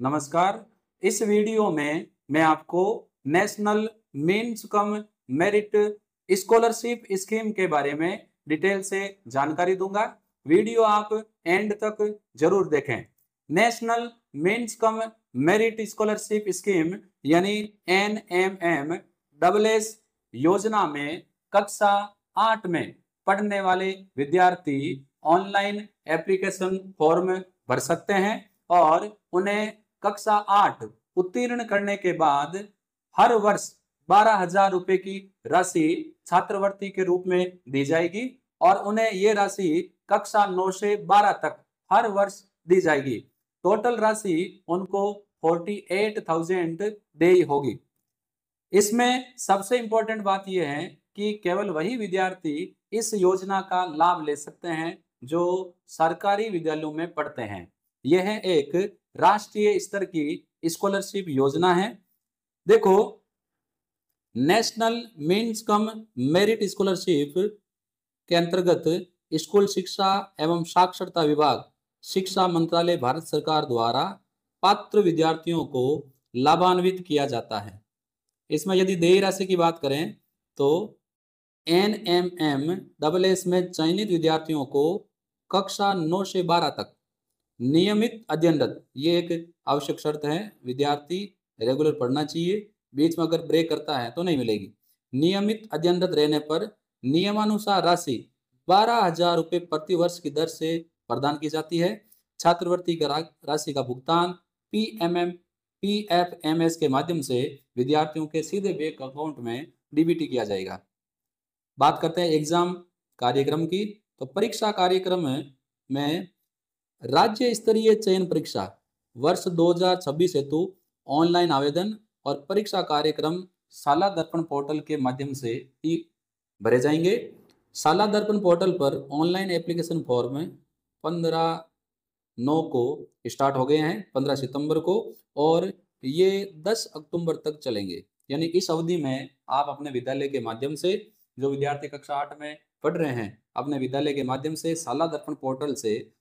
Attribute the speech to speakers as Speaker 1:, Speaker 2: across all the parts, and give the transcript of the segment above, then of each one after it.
Speaker 1: नमस्कार। इस वीडियो में मैं आपको national means cum merit scholarship scheme के बारे में डिटेल से जानकारी दूंगा। वीडियो आप एंड तक जरूर देखें। National means cum merit scholarship scheme यानी NMM डबल एस योजना में कक्षा 8 में पढ़ने वाले विद्यार्थी ऑनलाइन एप्लीकेशन फॉर्म भर सकते हैं और उन्हें कक्षा 8 उत्तीर्ण करने के बाद हर वर्ष 12,000 रुपए की राशि छात्रवृत्ति के रूप में दी जाएगी और उन्हें ये राशि कक्षा 9 से 12 तक हर वर्ष दी जाएगी। टोटल राशि उनको 48,000 देय होगी। इसमें सबसे इंपॉर्टेंट बात यह है कि केवल वही विद्यार्थी इस योजना का लाभ ले सकते हैं जो सरकारी विद्यालयों में पढ़ते हैं। यह एक राष्ट्रीय स्तर की स्कॉलरशिप योजना है। देखो, national means cum merit scholarship के अंतर्गत स्कूल शिक्षा एवं साक्षरता विभाग, शिक्षा मंत्रालय, भारत सरकार द्वारा पात्र विद्यार्थियों को लाभान्वित किया जाता है। इसमें यदि देय राशि की बात करें तो NMM डबल एस में चयनित विद्यार्थियों को कक्षा 9 से 12 तक नियमित अध्ययनरत, ये एक आवश्यक शर्त है, विद्यार्थी रेगुलर पढ़ना चाहिए, बीच में अगर ब्रेक करता है तो नहीं मिलेगी। नियमित अध्ययनरत रहने पर नियमानुसार राशि 12,000 रुपये प्रति वर्ष की दर से प्रदान की जाती है। छात्रवृत्ति की राशि का भुगतान PFMS के माध्यम से विद्यार्थियों के सीधे बैंक अकाउंट में DBT किया जाएगा। बात करते हैं एग्जाम कार्यक्रम की, तो परीक्षा कार्यक्रम में राज्य स्तरीय चयन परीक्षा वर्ष 2026 हेतु ऑनलाइन आवेदन और परीक्षा कार्यक्रम शाला दर्पण पोर्टल के माध्यम से ही भरे जाएंगे। शाला दर्पण पोर्टल पर ऑनलाइन एप्लीकेशन फॉर्म 15/9 को स्टार्ट हो गए हैं, 15 सितंबर को, और ये 10 अक्टूबर तक चलेंगे। यानी इस अवधि में आप अपने विद्यालय के माध्यम से, जो विद्यार्थी कक्षा 8 में पढ़ रहे हैं, अपने विद्यालय के माध्यम से शाला दर्पण पोर्टल से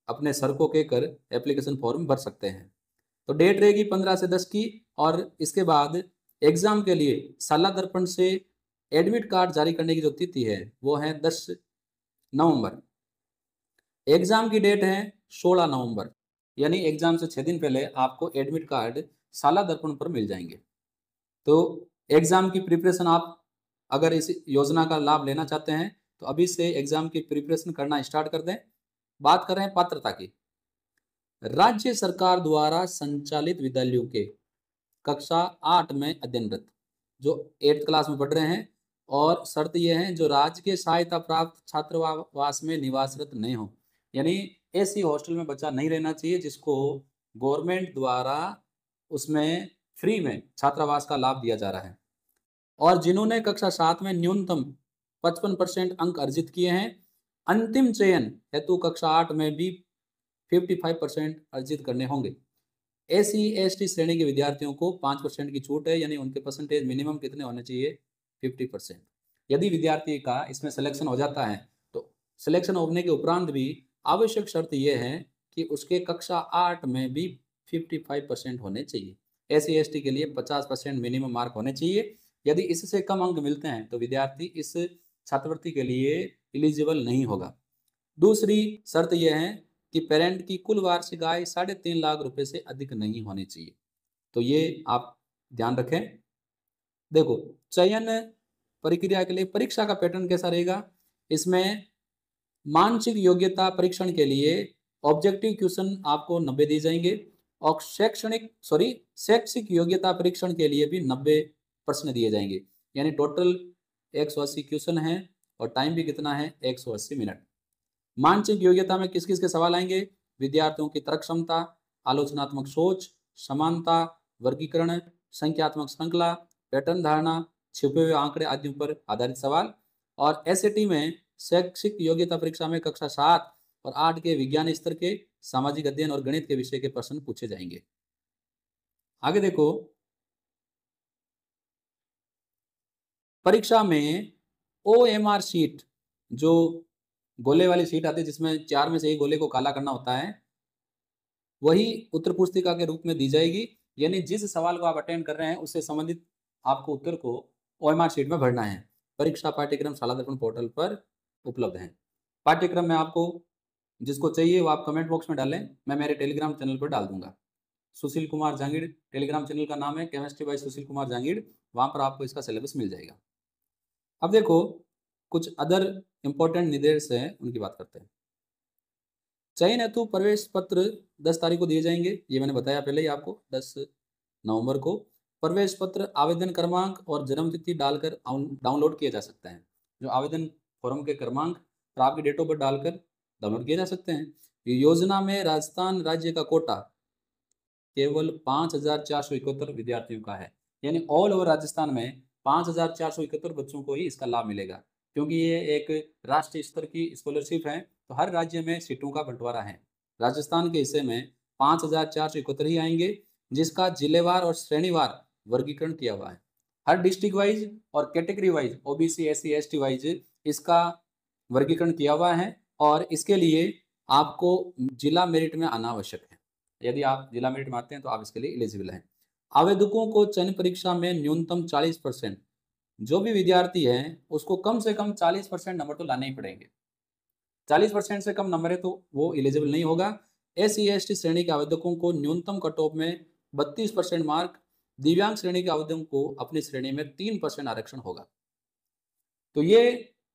Speaker 1: अपने सर को कहकर एप्लीकेशन फॉर्म भर सकते हैं। तो डेट रहेगी 15 से 10 की, और इसके बाद एग्जाम के लिए शाला दर्पण से एडमिट कार्ड जारी करने की जो तिथि है वो है 10 नवंबर। एग्जाम की डेट है 16 नवंबर, यानी एग्जाम से 6 दिन पहले आपको एडमिट कार्ड शाला दर्पण पर मिल जाएंगे। तो एग्जाम की प्रिपरेशन आप अगर इस योजना का लाभ लेना चाहते हैं तो अभी से एग्जाम की प्रिपरेशन करना स्टार्ट कर दें। बात कर रहे हैं पात्रता की। राज्य सरकार द्वारा संचालित विद्यालयों के कक्षा 8 में अध्ययनरत जो 8th क्लास में पढ़ रहे हैं, और शर्त यह है जो राज्य के सहायता प्राप्त छात्रावास में निवासरत नहीं हो, यानी ऐसी हॉस्टल में बच्चा नहीं रहना चाहिए जिसको गवर्नमेंट द्वारा उसमें फ्री में छात्रावास का लाभ दिया जा रहा है, और जिन्होंने कक्षा 7 में न्यूनतम 55% अंक अर्जित किए हैं। अंतिम चयन हेतु कक्षा 8 में भी 55% अर्जित करने होंगे। SC/ST श्रेणी के विद्यार्थियों को 5% की छूट है, यानी उनके परसेंटेज मिनिमम कितने होने चाहिए, 50%। यदि विद्यार्थी का इसमें सिलेक्शन हो जाता है तो सिलेक्शन होने के उपरांत भी आवश्यक शर्त यह है कि उसके कक्षा 8 में भी 55% होने चाहिए। SC/ST के लिए 50% मिनिमम मार्क होने चाहिए। यदि इससे कम अंक मिलते हैं तो विद्यार्थी इस छात्रवृत्ति के लिए एलिजिबल नहीं होगा। दूसरी शर्त यह है कि पेरेंट की कुल वार्षिक आय 3.5 लाख रुपए से अधिक नहीं होनी चाहिए। तो ये आप ध्यान रखें। देखो, चयन प्रक्रिया के लिए परीक्षा का पैटर्न कैसा रहेगा। इसमें मानसिक योग्यता परीक्षण के लिए ऑब्जेक्टिव क्वेश्चन आपको 90 दिए जाएंगे, और शैक्षिक योग्यता परीक्षण के लिए भी 90 प्रश्न दिए जाएंगे, यानी टोटल 180 क्वेश्चन है, और टाइम भी कितना है, 180 मिनट। मानसिक योग्यता में किस किस के सवाल आएंगे, विद्यार्थियों की तर्क क्षमता, आलोचनात्मक सोच, समानता, वर्गीकरण, संख्यात्मक श्रृंखला, पैटर्न धारणा, छिपे हुए आंकड़े आदि पर आधारित सवाल। और SAT में शैक्षिक योग्यता परीक्षा में कक्षा 7 और 8 के विज्ञान स्तर के, सामाजिक अध्ययन और गणित के विषय के प्रश्न पूछे जाएंगे। आगे देखो, परीक्षा में OMR शीट, जो गोले वाली शीट आती है जिसमें 4 में से एक गोले को काला करना होता है, वही उत्तर पुस्तिका के रूप में दी जाएगी। यानी जिस सवाल को आप अटेंड कर रहे हैं उससे संबंधित आपको उत्तर को ओएमआर शीट में भरना है। परीक्षा पाठ्यक्रम शाला दर्पण पोर्टल पर उपलब्ध है। पाठ्यक्रम में आपको जिसको चाहिए वो आप कमेंट बॉक्स में डालें, मैं मेरे टेलीग्राम चैनल पर डाल दूंगा। सुशील कुमार जांगीड़ टेलीग्राम चैनल का नाम है, केमिस्ट्री बाय सुशील कुमार जांगीड़। वहां पर आपको इसका सिलेबस मिल जाएगा। अब देखो कुछ अदर इंपॉर्टेंट निर्देश हैं, उनकी बात करते हैं। चयन हेतु प्रवेश पत्र 10 तारीख को दिए जाएंगे, ये मैंने बताया पहले ही आपको। 10 नवंबर को प्रवेश पत्र आवेदन क्रमांक और जन्म तिथि डालकर डाउनलोड किए जा सकते हैं। जो आवेदन फॉर्म के क्रमांक और आपकी डेट ऑफ बर्थ डालकर डाउनलोड किए जा सकते हैं। ये योजना में राजस्थान राज्य का कोटा केवल 5,471 विद्यार्थियों का है। यानी ऑल ओवर राजस्थान में 5,471 बच्चों को ही इसका लाभ मिलेगा, क्योंकि ये एक राष्ट्रीय स्तर की स्कॉलरशिप है। तो हर राज्य में सीटों का बंटवारा है। राजस्थान के हिस्से में 5,471 ही आएंगे, जिसका जिलेवार और श्रेणीवार वर्गीकरण किया हुआ है। हर डिस्ट्रिक्ट वाइज और category wise, OBC SC ST wise इसका वर्गीकरण किया हुआ है। और इसके लिए आपको जिला मेरिट में आना आवश्यक है। यदि आप जिला मेरिट में आते हैं तो आप इसके लिए एलिजिबल हैं। आवेदकों को चयन परीक्षा में न्यूनतम 40%, जो भी विद्यार्थी है उसको कम से कम 40% नंबर तो लाने ही पड़ेंगे। 40% से कम नंबर है तो वो एलिजिबल नहीं होगा। एससी एसटी श्रेणी के आवेदकों को न्यूनतम कट ऑफ में 32% मार्क, दिव्यांग श्रेणी के आवेदकों को अपनी श्रेणी में 3% आरक्षण होगा। तो ये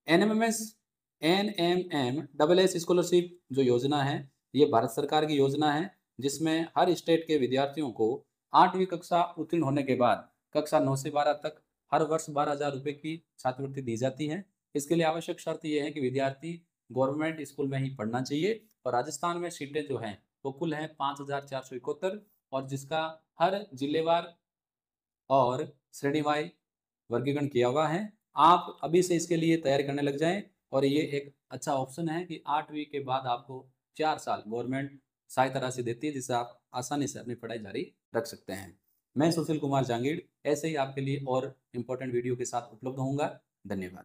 Speaker 1: एनएमएमएस एनएमएम स्कॉलरशिप जो योजना है, ये भारत सरकार की योजना है, जिसमें हर स्टेट के विद्यार्थियों को 8वीं कक्षा उत्तीर्ण होने के बाद कक्षा 9 से 12 तक हर वर्ष 12,000 रुपये की छात्रवृत्ति दी जाती है। इसके लिए आवश्यक शर्त यह है कि विद्यार्थी गवर्नमेंट स्कूल में ही पढ़ना चाहिए। और राजस्थान में सीटें जो हैं वो कुल हैं 5,471, और जिसका हर जिलेवार और श्रेणीवार वर्गीकरण किया हुआ है। आप अभी से इसके लिए तैयारी करने लग जाएं। और ये एक अच्छा ऑप्शन है कि 8वीं के बाद आपको 4 साल गवर्नमेंट सहायता राशि देती है, जिससे आप आसानी से अपनी पढ़ाई जारी रख सकते हैं। मैं सुशील कुमार जांगीड़ ऐसे ही आपके लिए और इम्पोर्टेंट वीडियो के साथ उपलब्ध होऊंगा। धन्यवाद।